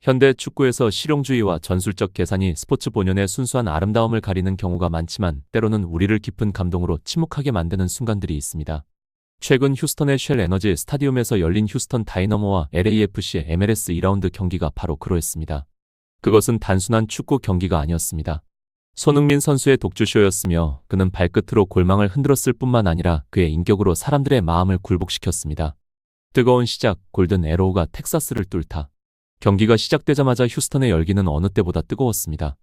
현대 축구에서 실용주의와 전술적 계산이 스포츠 본연의 순수한 아름다움을 가리는 경우가 많지만 때로는 우리를 깊은 감동으로 침묵하게 만드는 순간들이 있습니다. 최근 휴스턴의 쉘 에너지 스타디움에서 열린 휴스턴 다이너모와 LAFC의 MLS 2라운드 경기가 바로 그러했습니다. 그것은 단순한 축구 경기가 아니었습니다. 손흥민 선수의 독주쇼였으며 그는 발끝으로 골망을 흔들었을 뿐만 아니라 그의 인격으로 사람들의 마음을 굴복시켰습니다. 뜨거운 시작, 골든 에로우가 텍사스를 뚫다. 경기가 시작되자마자 휴스턴의 열기는 어느 때보다 뜨거웠습니다.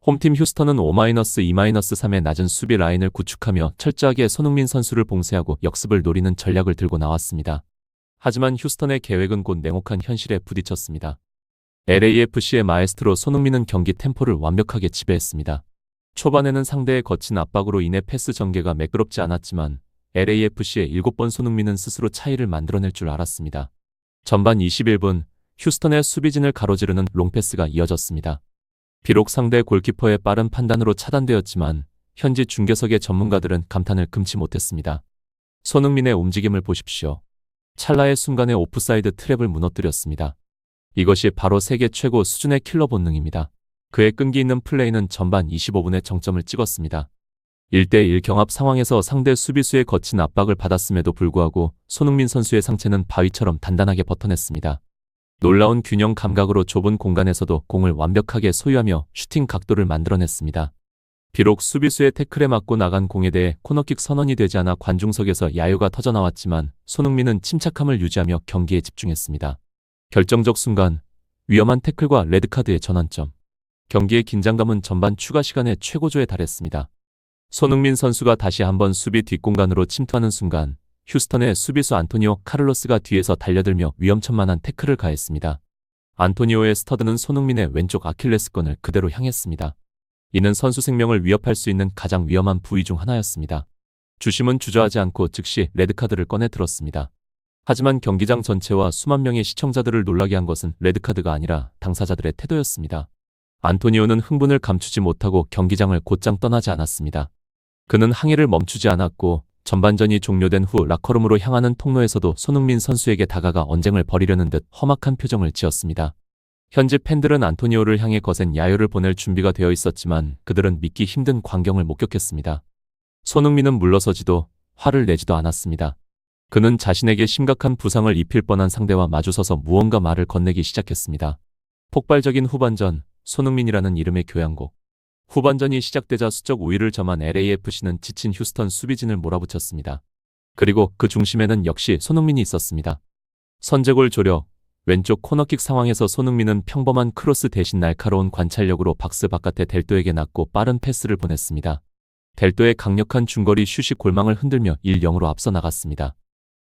홈팀 휴스턴은 5-2-3의 낮은 수비 라인을 구축하며 철저하게 손흥민 선수를 봉쇄하고 역습을 노리는 전략을 들고 나왔습니다. 하지만 휴스턴의 계획은 곧 냉혹한 현실에 부딪혔습니다. LAFC의 마에스트로 손흥민은 경기 템포를 완벽하게 지배했습니다. 초반에는 상대의 거친 압박으로 인해 패스 전개가 매끄럽지 않았지만 LAFC의 7번 손흥민은 스스로 차이를 만들어낼 줄 알았습니다. 전반 21분 휴스턴의 수비진을 가로지르는 롱패스가 이어졌습니다. 비록 상대 골키퍼의 빠른 판단으로 차단되었지만 현지 중계석의 전문가들은 감탄을 금치 못했습니다. 손흥민의 움직임을 보십시오. 찰나의 순간에 오프사이드 트랩을 무너뜨렸습니다. 이것이 바로 세계 최고 수준의 킬러 본능입니다. 그의 끈기 있는 플레이는 전반 25분에 정점을 찍었습니다. 1대1 경합 상황에서 상대 수비수의 거친 압박을 받았음에도 불구하고 손흥민 선수의 상체는 바위처럼 단단하게 버텨냈습니다. 놀라운 균형 감각으로 좁은 공간에서도 공을 완벽하게 소유하며 슈팅 각도를 만들어냈습니다. 비록 수비수의 태클에 맞고 나간 공에 대해 코너킥 선언이 되지 않아 관중석에서 야유가 터져나왔지만 손흥민은 침착함을 유지하며 경기에 집중했습니다. 결정적 순간, 위험한 태클과 레드카드의 전환점. 경기의 긴장감은 전반 추가 시간에 최고조에 달했습니다. 손흥민 선수가 다시 한번 수비 뒷공간으로 침투하는 순간 휴스턴의 수비수 안토니오 카를로스가 뒤에서 달려들며 위험천만한 태클을 가했습니다. 안토니오의 스터드는 손흥민의 왼쪽 아킬레스건을 그대로 향했습니다. 이는 선수 생명을 위협할 수 있는 가장 위험한 부위 중 하나였습니다. 주심은 주저하지 않고 즉시 레드카드를 꺼내 들었습니다. 하지만 경기장 전체와 수만 명의 시청자들을 놀라게 한 것은 레드카드가 아니라 당사자들의 태도였습니다. 안토니오는 흥분을 감추지 못하고 경기장을 곧장 떠나지 않았습니다. 그는 항해를 멈추지 않았고 전반전이 종료된 후 라커룸으로 향하는 통로에서도 손흥민 선수에게 다가가 언쟁을 벌이려는 듯 험악한 표정을 지었습니다. 현지 팬들은 안토니오를 향해 거센 야유를 보낼 준비가 되어 있었지만 그들은 믿기 힘든 광경을 목격했습니다. 손흥민은 물러서지도 화를 내지도 않았습니다. 그는 자신에게 심각한 부상을 입힐 뻔한 상대와 마주서서 무언가 말을 건네기 시작했습니다. 폭발적인 후반전, 손흥민이라는 이름의 교향곡. 후반전이 시작되자 수적 우위를 점한 LAFC는 지친 휴스턴 수비진을 몰아붙였습니다. 그리고 그 중심에는 역시 손흥민이 있었습니다. 선제골 조력, 왼쪽 코너킥 상황에서 손흥민은 평범한 크로스 대신 날카로운 관찰력으로 박스 바깥에 델도에게 낮고 빠른 패스를 보냈습니다. 델도의 강력한 중거리 슛이 골망을 흔들며 1-0으로 앞서 나갔습니다.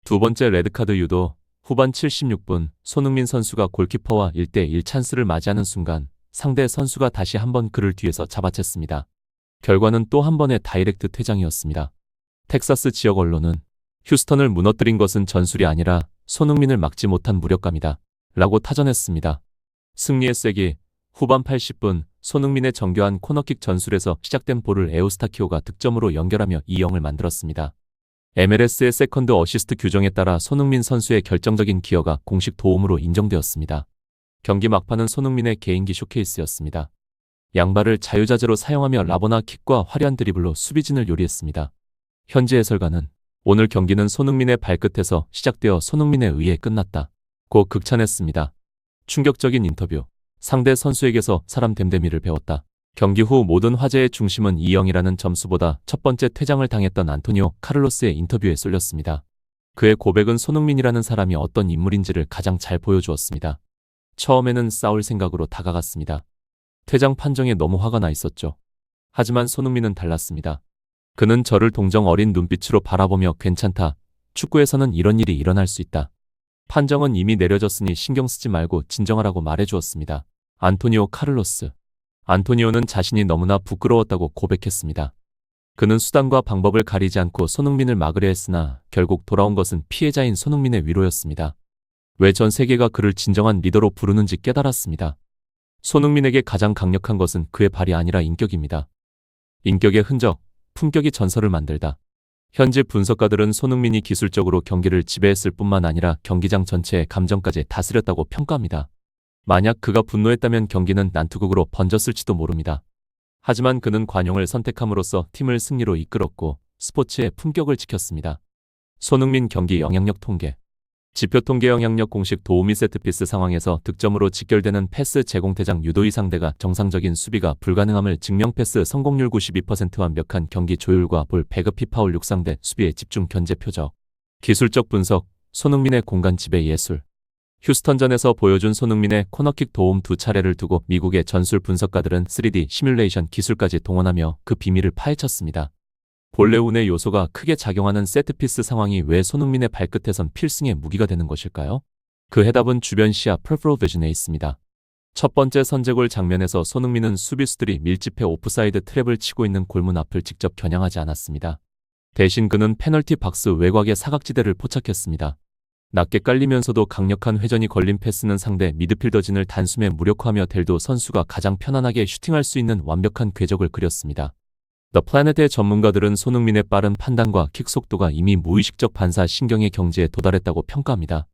두 번째 레드카드 유도, 후반 76분 손흥민 선수가 골키퍼와 1대1 찬스를 맞이하는 순간 상대 선수가 다시 한번 그를 뒤에서 잡아챘습니다. 결과는 또 한 번의 다이렉트 퇴장이었습니다. 텍사스 지역 언론은 휴스턴을 무너뜨린 것은 전술이 아니라 손흥민을 막지 못한 무력감이다 라고 타전했습니다. 승리의 쐐기, 후반 80분 손흥민의 정교한 코너킥 전술에서 시작된 볼을 에우스타키오가 득점으로 연결하며 2-0을 만들었습니다. MLS의 세컨드 어시스트 규정에 따라 손흥민 선수의 결정적인 기여가 공식 도움으로 인정되었습니다. 경기 막판은 손흥민의 개인기 쇼케이스였습니다. 양발을 자유자재로 사용하며 라보나 킥과 화려한 드리블로 수비진을 요리했습니다. 현지 해설가는 오늘 경기는 손흥민의 발끝에서 시작되어 손흥민에 의해 끝났다 고 극찬했습니다. 충격적인 인터뷰. 상대 선수에게서 사람 됨됨이를 배웠다. 경기 후 모든 화제의 중심은 2-0이라는 점수보다 첫 번째 퇴장을 당했던 안토니오 카를로스의 인터뷰에 쏠렸습니다. 그의 고백은 손흥민이라는 사람이 어떤 인물인지를 가장 잘 보여주었습니다. 처음에는 싸울 생각으로 다가갔습니다. 퇴장 판정에 너무 화가 나 있었죠. 하지만 손흥민은 달랐습니다. 그는 저를 동정 어린 눈빛으로 바라보며 괜찮다. 축구에서는 이런 일이 일어날 수 있다. 판정은 이미 내려졌으니 신경 쓰지 말고 진정하라고 말해주었습니다. 안토니오 카를로스. 안토니오는 자신이 너무나 부끄러웠다고 고백했습니다. 그는 수단과 방법을 가리지 않고 손흥민을 막으려 했으나 결국 돌아온 것은 피해자인 손흥민의 위로였습니다. 왜 전 세계가 그를 진정한 리더로 부르는지 깨달았습니다. 손흥민에게 가장 강력한 것은 그의 발이 아니라 인격입니다. 인격의 흔적, 품격이 전설을 만들다. 현지 분석가들은 손흥민이 기술적으로 경기를 지배했을 뿐만 아니라 경기장 전체의 감정까지 다스렸다고 평가합니다. 만약 그가 분노했다면 경기는 난투극으로 번졌을지도 모릅니다. 하지만 그는 관용을 선택함으로써 팀을 승리로 이끌었고 스포츠의 품격을 지켰습니다. 손흥민 경기 영향력 통계. 지표 통계 영향력 공식 도우미 세트피스 상황에서 득점으로 직결되는 패스 제공대장 유도의 상대가 정상적인 수비가 불가능함을 증명. 패스 성공률 92% 완벽한 경기 조율과 볼 배급 피파울 6상대 수비의 집중 견제 표적. 기술적 분석. 손흥민의 공간 지배 예술. 휴스턴전에서 보여준 손흥민의 코너킥 도움 2차례를 두고 미국의 전술 분석가들은 3D 시뮬레이션 기술까지 동원하며 그 비밀을 파헤쳤습니다. 본래 운의 요소가 크게 작용하는 세트피스 상황이 왜 손흥민의 발끝에선 필승의 무기가 되는 것일까요? 그 해답은 주변 시야 peripheral vision에 있습니다. 첫 번째 선제골 장면에서 손흥민은 수비수들이 밀집해 오프사이드 트랩을 치고 있는 골문 앞을 직접 겨냥하지 않았습니다. 대신 그는 페널티 박스 외곽의 사각지대를 포착했습니다. 낮게 깔리면서도 강력한 회전이 걸린 패스는 상대 미드필더진을 단숨에 무력화하며 델도 선수가 가장 편안하게 슈팅할 수 있는 완벽한 궤적을 그렸습니다. The Planet의 전문가들은 손흥민의 빠른 판단과 킥 속도가 이미 무의식적 반사 신경의 경지에 도달했다고 평가합니다.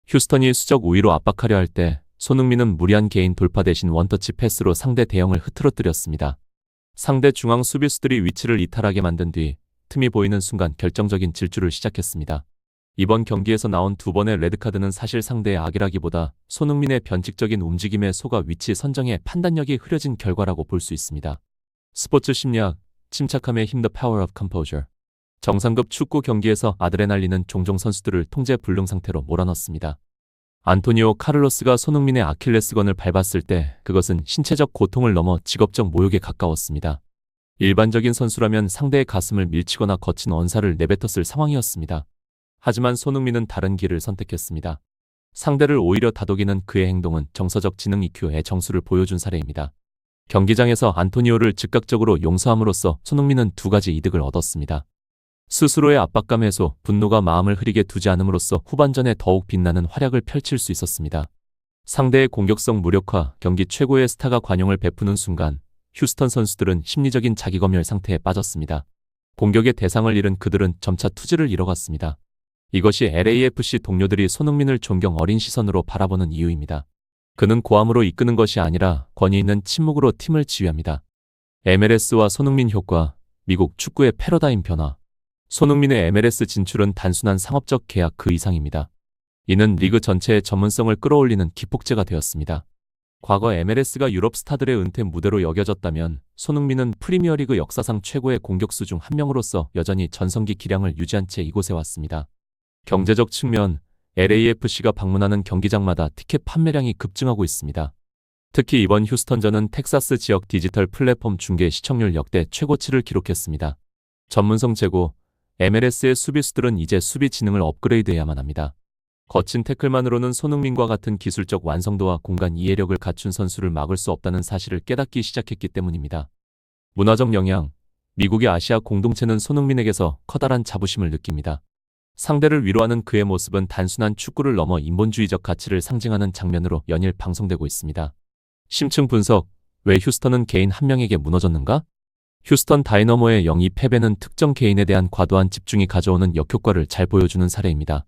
휴스턴이 수적 우위로 압박하려 할 때 손흥민은 무리한 개인 돌파 대신 원터치 패스로 상대 대형을 흐트러뜨렸습니다. 상대 중앙 수비수들이 위치를 이탈하게 만든 뒤 틈이 보이는 순간 결정적인 질주를 시작했습니다. 이번 경기에서 나온 2번의 레드카드는 사실 상대의 악이라기보다 손흥민의 변칙적인 움직임에 속아 위치 선정에 판단력이 흐려진 결과라고 볼 수 있습니다. 스포츠 심리학, 침착함의 힘 The Power of Composure. 정상급 축구 경기에서 아드레날린은 종종 선수들을 통제 불능 상태로 몰아넣습니다. 안토니오 카를로스가 손흥민의 아킬레스건을 밟았을 때 그것은 신체적 고통을 넘어 직업적 모욕에 가까웠습니다. 일반적인 선수라면 상대의 가슴을 밀치거나 거친 언사를 내뱉었을 상황이었습니다. 하지만 손흥민은 다른 길을 선택했습니다. 상대를 오히려 다독이는 그의 행동은 정서적 지능 EQ의 정수를 보여준 사례입니다. 경기장에서 안토니오를 즉각적으로 용서함으로써 손흥민은 2가지 이득을 얻었습니다. 스스로의 압박감 해소, 분노가 마음을 흐리게 두지 않음으로써 후반전에 더욱 빛나는 활약을 펼칠 수 있었습니다. 상대의 공격성 무력화, 경기 최고의 스타가 관용을 베푸는 순간 휴스턴 선수들은 심리적인 자기검열 상태에 빠졌습니다. 공격의 대상을 잃은 그들은 점차 투지를 잃어갔습니다. 이것이 LAFC 동료들이 손흥민을 존경 어린 시선으로 바라보는 이유입니다. 그는 고함으로 이끄는 것이 아니라 권위 있는 침묵으로 팀을 지휘합니다. MLS와 손흥민 효과, 미국 축구의 패러다임 변화. 손흥민의 MLS 진출은 단순한 상업적 계약 그 이상입니다. 이는 리그 전체의 전문성을 끌어올리는 기폭제가 되었습니다. 과거 MLS가 유럽 스타들의 은퇴 무대로 여겨졌다면 손흥민은 프리미어리그 역사상 최고의 공격수 중 한 명으로서 여전히 전성기 기량을 유지한 채 이곳에 왔습니다. 경제적 측면, LAFC가 방문하는 경기장마다 티켓 판매량이 급증하고 있습니다. 특히 이번 휴스턴전은 텍사스 지역 디지털 플랫폼 중계 시청률 역대 최고치를 기록했습니다. 전문성 제고, MLS의 수비수들은 이제 수비 지능을 업그레이드해야만 합니다. 거친 태클만으로는 손흥민과 같은 기술적 완성도와 공간 이해력을 갖춘 선수를 막을 수 없다는 사실을 깨닫기 시작했기 때문입니다. 문화적 영향, 미국의 아시아 공동체는 손흥민에게서 커다란 자부심을 느낍니다. 상대를 위로하는 그의 모습은 단순한 축구를 넘어 인본주의적 가치를 상징하는 장면으로 연일 방송되고 있습니다. 심층 분석, 왜 휴스턴은 개인 한 명에게 무너졌는가? 휴스턴 다이너모의 0-2 패배는 특정 개인에 대한 과도한 집중이 가져오는 역효과를 잘 보여주는 사례입니다.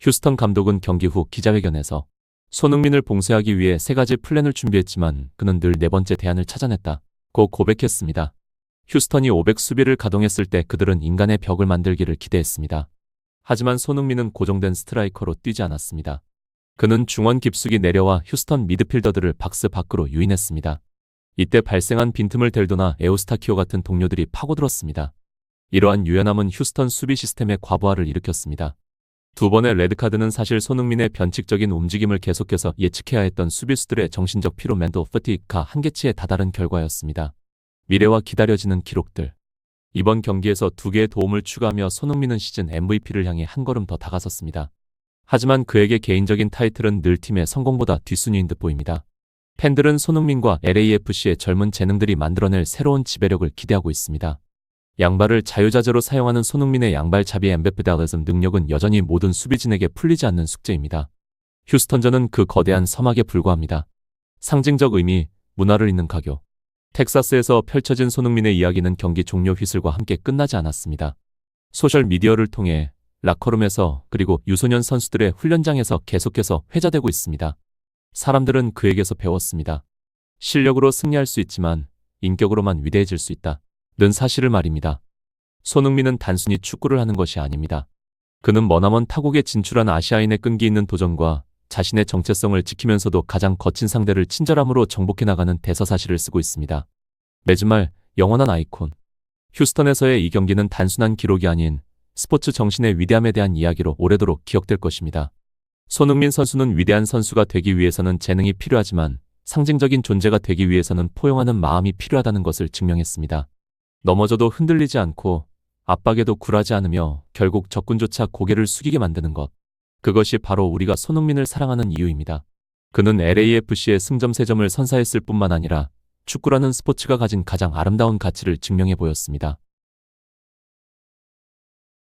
휴스턴 감독은 경기 후 기자회견에서 손흥민을 봉쇄하기 위해 3가지 플랜을 준비했지만 그는 늘 4번째 대안을 찾아냈다 고 고백했습니다. 휴스턴이 500 수비를 가동했을 때 그들은 인간의 벽을 만들기를 기대했습니다. 하지만 손흥민은 고정된 스트라이커로 뛰지 않았습니다. 그는 중원 깊숙이 내려와 휴스턴 미드필더들을 박스 밖으로 유인했습니다. 이때 발생한 빈틈을 델도나 에우스타키오 같은 동료들이 파고들었습니다. 이러한 유연함은 휴스턴 수비 시스템의 과부하를 일으켰습니다. 2번의 레드카드는 사실 손흥민의 변칙적인 움직임을 계속해서 예측해야 했던 수비수들의 정신적 피로 멘tal fatigue가 한계치에 다다른 결과였습니다. 미래와 기다려지는 기록들. 이번 경기에서 2개의 도움을 추가하며 손흥민은 시즌 MVP를 향해 한 걸음 더 다가섰습니다. 하지만 그에게 개인적인 타이틀은 늘 팀의 성공보다 뒷순위인 듯 보입니다. 팬들은 손흥민과 LAFC의 젊은 재능들이 만들어낼 새로운 지배력을 기대하고 있습니다. 양발을 자유자재로 사용하는 손흥민의 양발잡이 엠베페달리즘 능력은 여전히 모든 수비진에게 풀리지 않는 숙제입니다. 휴스턴전은 그 거대한 서막에 불과합니다. 상징적 의미, 문화를 잇는 가교. 텍사스에서 펼쳐진 손흥민의 이야기는 경기 종료 휘슬과 함께 끝나지 않았습니다. 소셜미디어를 통해 라커룸에서 그리고 유소년 선수들의 훈련장에서 계속해서 회자되고 있습니다. 사람들은 그에게서 배웠습니다. 실력으로 승리할 수 있지만 인격으로만 위대해질 수 있다. 는 사실을 말입니다. 손흥민은 단순히 축구를 하는 것이 아닙니다. 그는 머나먼 타국에 진출한 아시아인의 끈기 있는 도전과 자신의 정체성을 지키면서도 가장 거친 상대를 친절함으로 정복해 나가는 대서사시를 쓰고 있습니다. 매주 말 영원한 아이콘. 휴스턴에서의 이 경기는 단순한 기록이 아닌 스포츠 정신의 위대함에 대한 이야기로 오래도록 기억될 것입니다. 손흥민 선수는 위대한 선수가 되기 위해서는 재능이 필요하지만 상징적인 존재가 되기 위해서는 포용하는 마음이 필요하다는 것을 증명했습니다. 넘어져도 흔들리지 않고 압박에도 굴하지 않으며 결국 적군조차 고개를 숙이게 만드는 것. 그것이 바로 우리가 손흥민을 사랑하는 이유입니다. 그는 LAFC의 승점 3점을 선사했을 뿐만 아니라 축구라는 스포츠가 가진 가장 아름다운 가치를 증명해 보였습니다.